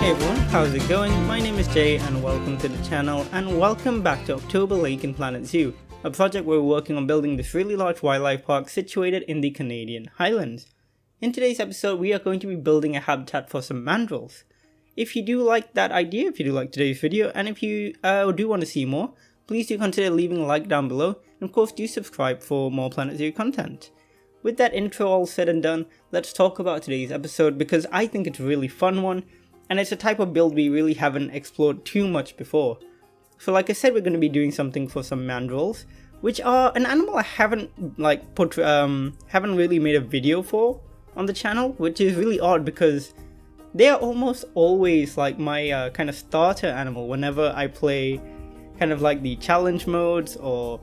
Hey everyone, how's it going? My name is Jay and welcome to the channel, and welcome back to October Lake in Planet Zoo, a project where we're working on building this really large wildlife park situated in the Canadian Highlands. In today's episode, we are going to be building a habitat for some mandrills. If you do like that idea, if you do like today's video, and if you do want to see more, please do consider leaving a like down below, and of course do subscribe for more Planet Zoo content. With that intro all said and done, let's talk about today's episode because I think it's a really fun one, and it's a type of build we really haven't explored too much before. So like I said, we're going to be doing something for some mandrills, which are an animal I haven't haven't really made a video for on the channel, which is really odd because they are almost always like my kind of starter animal whenever I play kind of like the challenge modes or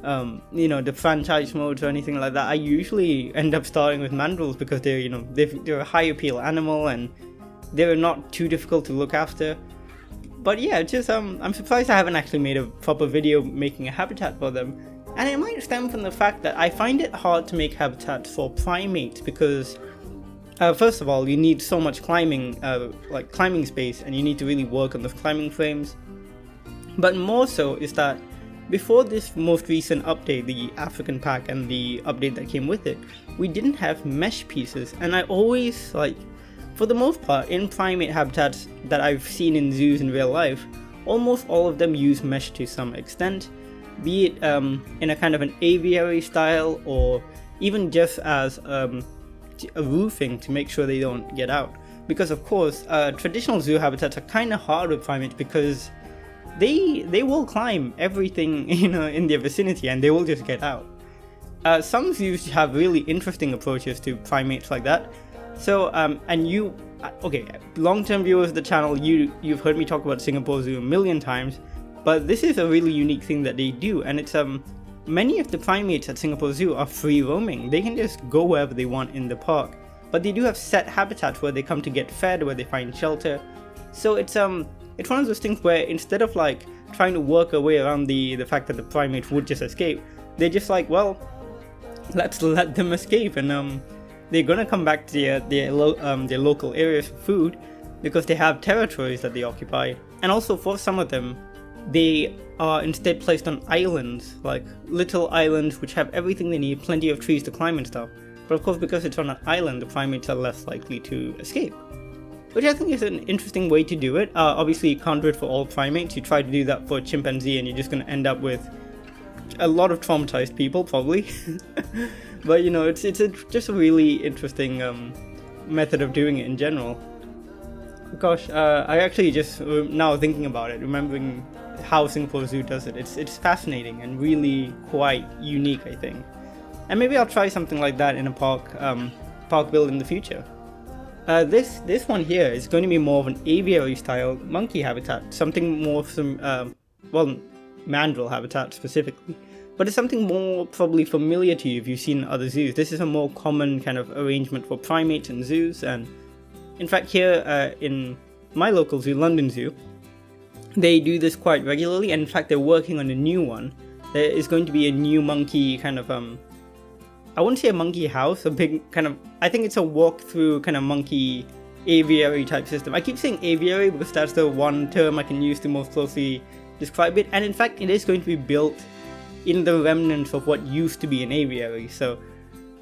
the franchise modes or anything like that. I usually end up starting with mandrills because they're a high appeal animal and they're not too difficult to look after. But yeah, just I'm surprised I haven't actually made a proper video making a habitat for them. And it might stem from the fact that I find it hard to make habitats for primates because first of all, you need so much climbing space, and you need to really work on those climbing frames. But more so is that before this most recent update, the African pack and the update that came with it, we didn't have mesh pieces, and I always for the most part, in primate habitats that I've seen in zoos in real life, almost all of them use mesh to some extent, be it in a kind of an aviary style or even just as a roofing to make sure they don't get out. Because of course, traditional zoo habitats are kind of hard with primates because they will climb everything in their vicinity and they will just get out. Some zoos have really interesting approaches to primates like that. So, long-term viewers of the channel, you've heard me talk about Singapore Zoo a million times, but this is a really unique thing that they do, and it's many of the primates at Singapore Zoo are free roaming. They can just go wherever they want in the park, but they do have set habitats where they come to get fed, where they find shelter. So it's one of those things where instead of trying to work a way around the fact that the primates would just escape, they're just let's let them escape, and they're gonna come back to their local areas for food because they have territories that they occupy. And also for some of them, they are instead placed on islands, like little islands which have everything they need, plenty of trees to climb and stuff. But of course, because it's on an island, the primates are less likely to escape, which I think is an interesting way to do it. Obviously, you can't do it for all primates. You try to do that for a chimpanzee and you're just gonna end up with a lot of traumatized people, probably. But it's just a really interesting method of doing it in general. Gosh, I actually just now thinking about it, remembering how Singapore Zoo does it. It's fascinating and really quite unique, I think. And maybe I'll try something like that in a park build in the future. This one here is going to be more of an aviary style monkey habitat, something more from mandrill habitat specifically. But it's something more probably familiar to you if you've seen other zoos. This is a more common kind of arrangement for primates in zoos, and in fact here in my local zoo, London Zoo, they do this quite regularly, and in fact they're working on a new one. There is going to be a new monkey kind of, I wouldn't say a monkey house, a big kind of, I think it's a walk-through kind of monkey aviary type system. I keep saying aviary because that's the one term I can use to most closely describe it, and in fact it is going to be built in the remnants of what used to be an aviary. So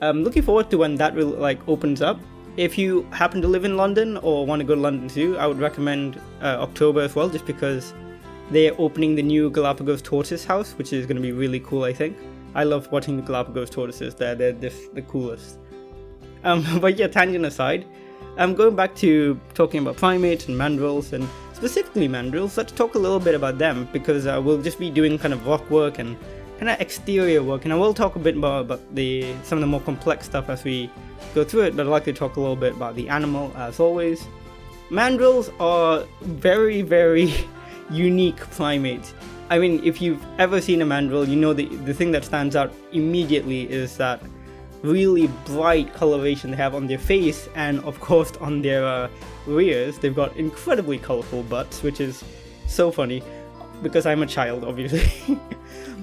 I'm looking forward to when that will opens up. If you happen to live in London or want to go to London Zoo, I would recommend October as well, just because they're opening the new Galapagos tortoise house, which is going to be really cool, I think. I love watching the Galapagos tortoises. They're just the coolest. But yeah, tangent aside, going back to talking about primates and mandrills, and specifically mandrills, let's talk a little bit about them, because we'll just be doing kind of rock work and kind of exterior work, and I will talk a bit more about some of the more complex stuff as we go through it, but I'd like to talk a little bit about the animal as always. Mandrills are very, very unique primates. I mean, if you've ever seen a mandrill, the thing that stands out immediately is that really bright coloration they have on their face, and of course on their rears. They've got incredibly colorful butts, which is so funny because I'm a child, obviously.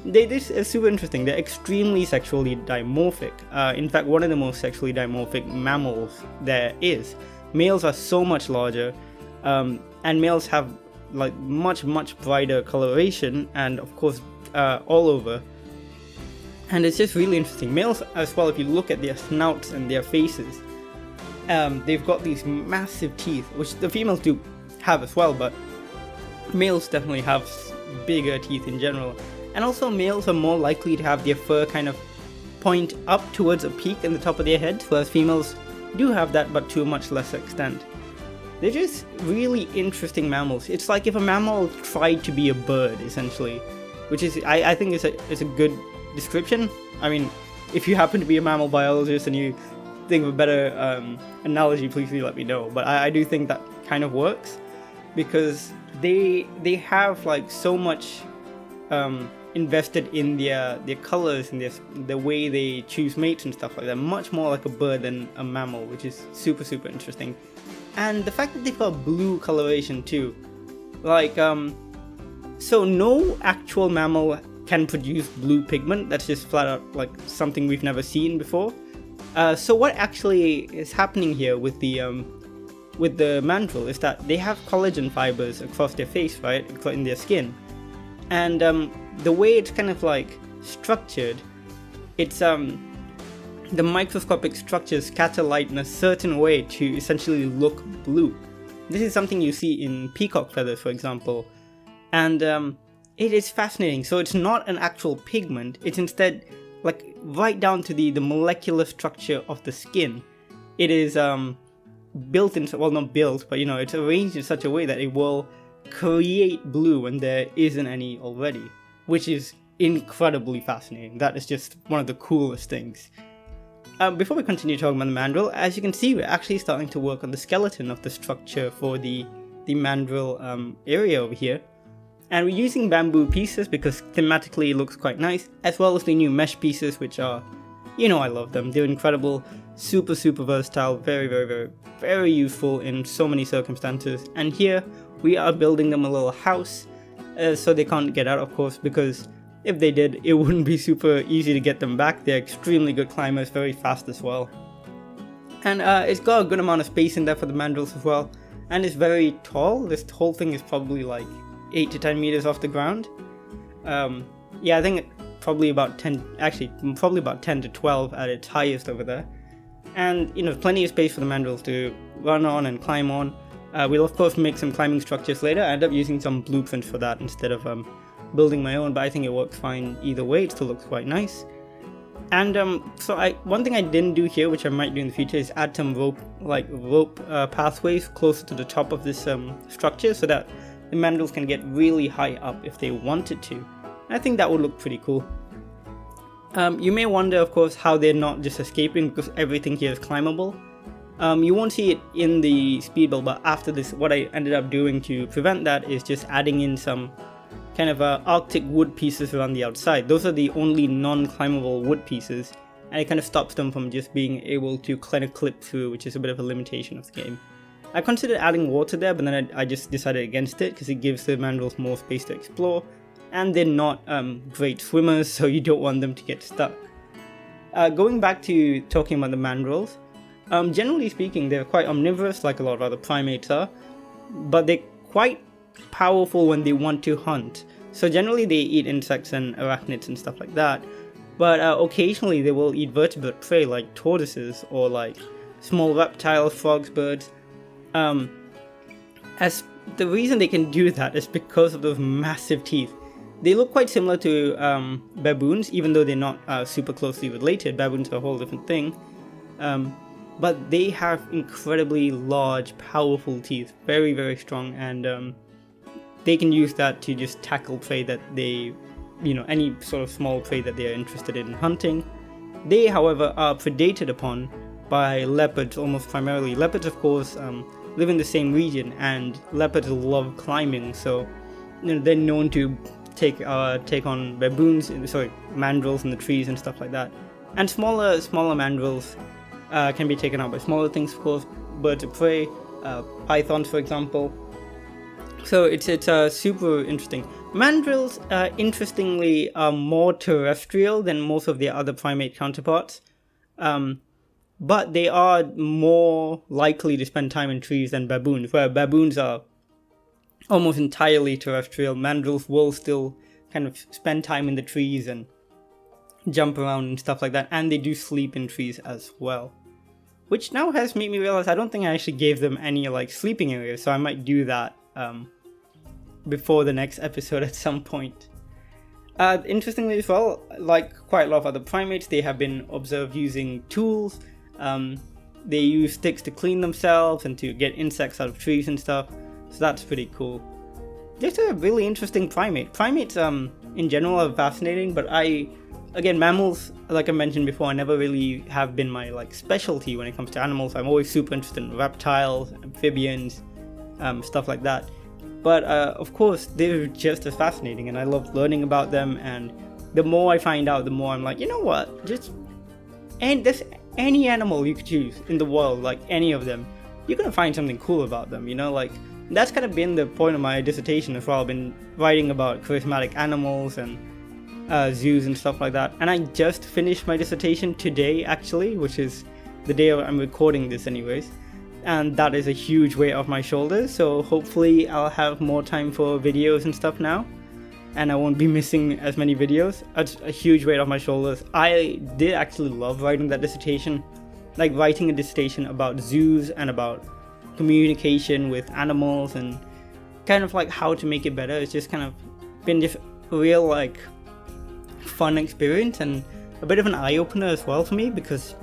This is super interesting. They're extremely sexually dimorphic. In fact, one of the most sexually dimorphic mammals there is. Males are so much larger. and males have like much brighter coloration, and of course all over. And it's just really interesting. Males as well, if you look at their snouts and their faces, they've got these massive teeth, which the females do have as well, but males definitely have bigger teeth in general. And also males are more likely to have their fur kind of point up towards a peak in the top of their heads, whereas females do have that, but to a much lesser extent. They're just really interesting mammals. It's like if a mammal tried to be a bird, essentially, which is, I think is a good description. I mean, if you happen to be a mammal biologist and you think of a better analogy, please do let me know. But I do think that kind of works, because they have like so much invested in their colors and the way they choose mates and stuff like that. Much more like a bird than a mammal, which is super interesting. And the fact that they've got blue coloration too, like so no actual mammal can produce blue pigment. That's just flat out like something we've never seen before. So what actually is happening here with the mandrill is that they have collagen fibers across their face, right, in their skin, and the way it's kind of like structured, it's the microscopic structures scatter light in a certain way to essentially look blue. This is something you see in peacock feathers, for example, and it is fascinating. So it's not an actual pigment, it's instead like right down to the molecular structure of the skin. It is built in, well, not built, but it's arranged in such a way that it will create blue when there isn't any already, which is incredibly fascinating. That is just one of the coolest things. Before we continue talking about the mandrill, as you can see, we're actually starting to work on the skeleton of the structure for the mandrill area over here. And we're using bamboo pieces because thematically it looks quite nice, as well as the new mesh pieces, which are, I love them. They're incredible, super versatile, very useful in so many circumstances. And here we are building them a little house, so they can't get out, of course, because if they did, it wouldn't be super easy to get them back. They're extremely good climbers, very fast as well. And it's got a good amount of space in there for the mandrills as well. And it's very tall. This whole thing is probably like 8 to 10 meters off the ground. Yeah, I think probably about 10 to 12 at its highest over there. And plenty of space for the mandrills to run on and climb on. We'll of course make some climbing structures later. I ended up using some blueprints for that instead of building my own, but I think it works fine either way. It still looks quite nice. And one thing I didn't do here, which I might do in the future, is add some rope pathways closer to the top of this structure, so that the mandrills can get really high up if they wanted to. And I think that would look pretty cool. You may wonder, of course, how they're not just escaping, because everything here is climbable. You won't see it in the speed build, but after this, what I ended up doing to prevent that is just adding in some kind of arctic wood pieces around the outside. Those are the only non-climbable wood pieces, and it kind of stops them from just being able to kind of clip through, which is a bit of a limitation of the game. I considered adding water there, but then I just decided against it because it gives the mandrills more space to explore, and they're not great swimmers, so you don't want them to get stuck. Going back to talking about the mandrills, generally speaking, they're quite omnivorous, like a lot of other primates are, but they're quite powerful when they want to hunt. So generally they eat insects and arachnids and stuff like that, but occasionally they will eat vertebrate prey like tortoises or like small reptiles, frogs, birds. As the reason they can do that is because of those massive teeth. They look quite similar to baboons, even though they're not super closely related. Baboons are a whole different thing. But they have incredibly large, powerful teeth, very strong, and they can use that to just tackle prey that they, any sort of small prey that they are interested in hunting. They, however, are predated upon by leopards almost primarily. Leopards, of course, live in the same region, and leopards love climbing, so they're known to take on mandrills in the trees and stuff like that. And smaller mandrills can be taken out by smaller things, of course, birds of prey, pythons, for example. So it's super interesting. Mandrills, interestingly, are more terrestrial than most of their other primate counterparts. but they are more likely to spend time in trees than baboons, where baboons are almost entirely terrestrial. Mandrills will still kind of spend time in the trees and jump around and stuff like that, and they do sleep in trees as well. Which now has made me realize I don't think I actually gave them any like sleeping areas, so I might do that before the next episode at some point. Interestingly as well, like quite a lot of other primates, they have been observed using tools. They use sticks to clean themselves and to get insects out of trees and stuff, so that's pretty cool. Just a really interesting primate. Primates in general are fascinating, but again, mammals, like I mentioned before, never really have been my like specialty when it comes to animals. I'm always super interested in reptiles, amphibians, stuff like that. But of course, they're just as fascinating, and I love learning about them. And the more I find out, the more I'm like, you know what? There's any animal you could choose in the world, like any of them, you're gonna find something cool about them. You know, like that's kind of been the point of my dissertation as well. I've been writing about charismatic animals and zoos and stuff like that, and I just finished my dissertation today actually, which is the day I'm recording this anyways, and that is a huge weight off my shoulders. So hopefully I'll have more time for videos and stuff now, and I won't be missing as many videos. It's a huge weight off my shoulders. I did actually love writing that dissertation, like writing a dissertation about zoos and about communication with animals and kind of like how to make it better. It's just kind of been just a real like fun experience and a bit of an eye-opener as well for me, because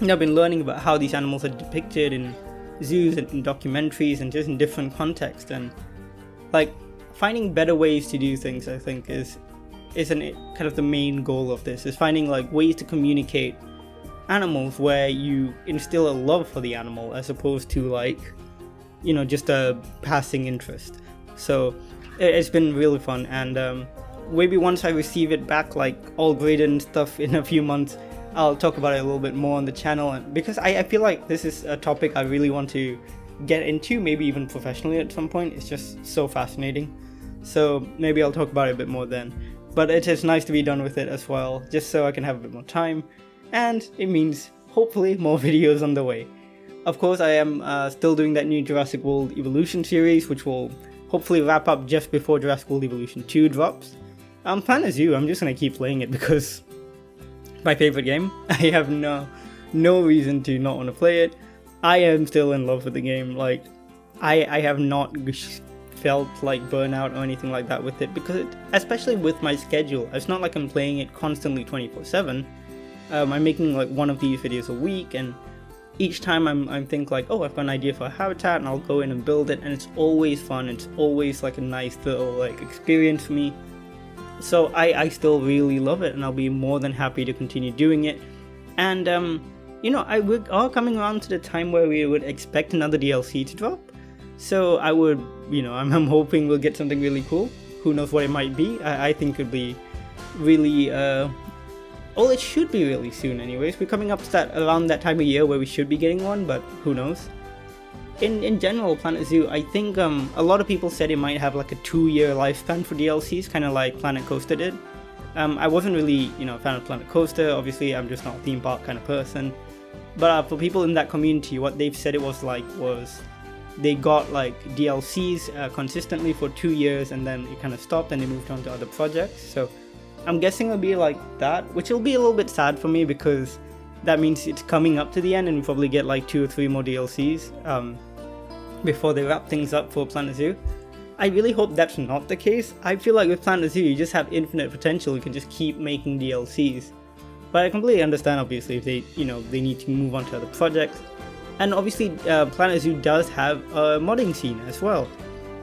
I've been learning about how these animals are depicted in zoos and in documentaries and just in different contexts, and like finding better ways to do things, I think is kind of the main goal of this, is finding like ways to communicate animals where you instill a love for the animal as opposed to like, you know, just a passing interest. So it's been really fun, and maybe once I receive it back like all graded and stuff in a few months, I'll talk about it a little bit more on the channel, because I feel like this is a topic I really want to get into, maybe even professionally at some point. It's just so fascinating, so maybe I'll talk about it a bit more then. But it is nice to be done with it as well, just so I can have a bit more time, and it means hopefully more videos on the way. Of course, I am still doing that new Jurassic World Evolution series, which will hopefully wrap up just before Jurassic World Evolution 2 drops. Planet Zoo, I'm just gonna keep playing it because my favorite game. I have no reason to not want to play it. I am still in love with the game. Like, I have not felt like burnout or anything like that with it, because especially with my schedule, it's not like I'm playing it constantly 24/7. I'm making like one of these videos a week, and each time I'm think like, oh, I've got an idea for a habitat, and I'll go in and build it, and it's always fun. It's always like a nice little like experience for me. So I still really love it, and I'll be more than happy to continue doing it. And you know, we are coming around to the time where we would expect another DLC to drop. So I would, you know, I'm hoping we'll get something really cool. Who knows what it might be? I think it'd be really well, it should be really soon anyways. We're coming up to around that time of year where we should be getting one, but who knows. In general, Planet Zoo, I think a lot of people said it might have like a 2-year lifespan for DLCs, kind of like Planet Coaster did. I wasn't really, you know, a fan of Planet Coaster. Obviously, I'm just not a theme park kind of person. But for people in that community, what they've said it was like was they got like DLCs consistently for 2 years, and then it kind of stopped and they moved on to other projects. So I'm guessing it'll be like that, which will be a little bit sad for me, because that means it's coming up to the end and we'll probably get like 2 or 3 more DLCs before they wrap things up for Planet Zoo. I really hope that's not the case. I feel like with Planet Zoo, you just have infinite potential. You can just keep making DLCs. But I completely understand, obviously, if they, you know, they need to move on to other projects. And obviously, Planet Zoo does have a modding scene as well.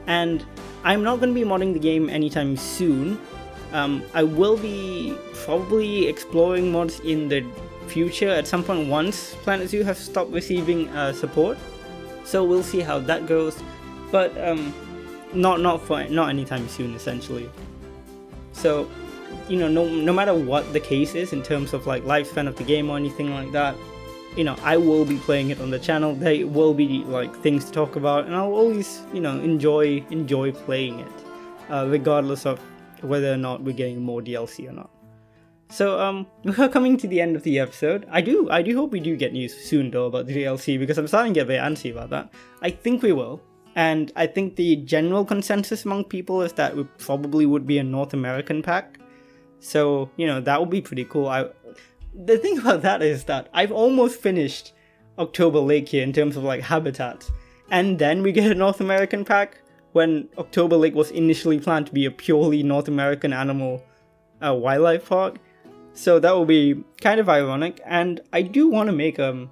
And I'm not going to be modding the game anytime soon. I will be probably exploring mods in the future at some point once Planet Zoo has stopped receiving support. So we'll see how that goes, but not anytime soon, essentially. So, you know, no matter what the case is in terms of like lifespan of the game or anything like that, you know, I will be playing it on the channel. There will be like things to talk about, and I'll always, you know, enjoy playing it, regardless of whether or not we're getting more DLC or not. So we're coming to the end of the episode. I do hope we do get news soon though about the DLC, because I'm starting to get a bit antsy about that. I think we will. And I think the general consensus among people is that it probably would be a North American pack. So, you know, that would be pretty cool. The thing about that is that I've almost finished October Lake here in terms of like habitats. And then we get a North American pack when October Lake was initially planned to be a purely North American animal wildlife park. So that will be kind of ironic. And I do want to make a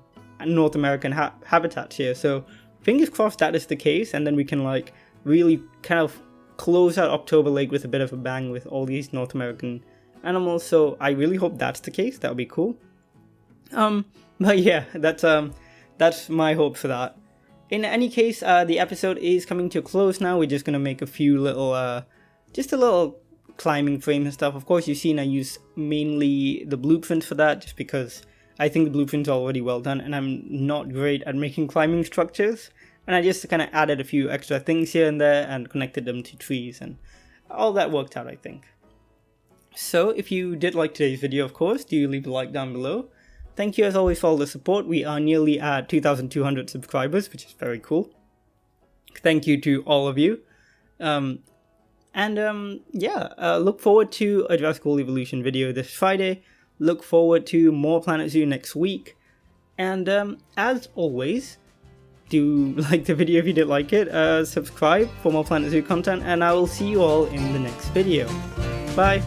North American habitat here. So fingers crossed that is the case, and then we can like really kind of close out October Lake with a bit of a bang with all these North American animals. So I really hope that's the case. That would be cool. But yeah, that's my hope for that. In any case, the episode is coming to a close now. We're just gonna make a few little, just a little climbing frame and stuff. Of course, you've seen I use mainly the blueprints for that, just because I think the blueprints are already well done, and I'm not great at making climbing structures. And I just kind of added a few extra things here and there and connected them to trees, and all that worked out, I think. So if you did like today's video, of course, do leave a like down below. Thank you as always for all the support. We are nearly at 2,200 subscribers, which is very cool. Thank you to all of you. Look forward to a Jurassic World Evolution video this Friday. Look forward to more Planet Zoo next week. And as always, do like the video if you did like it, subscribe for more Planet Zoo content, and I will see you all in the next video. Bye!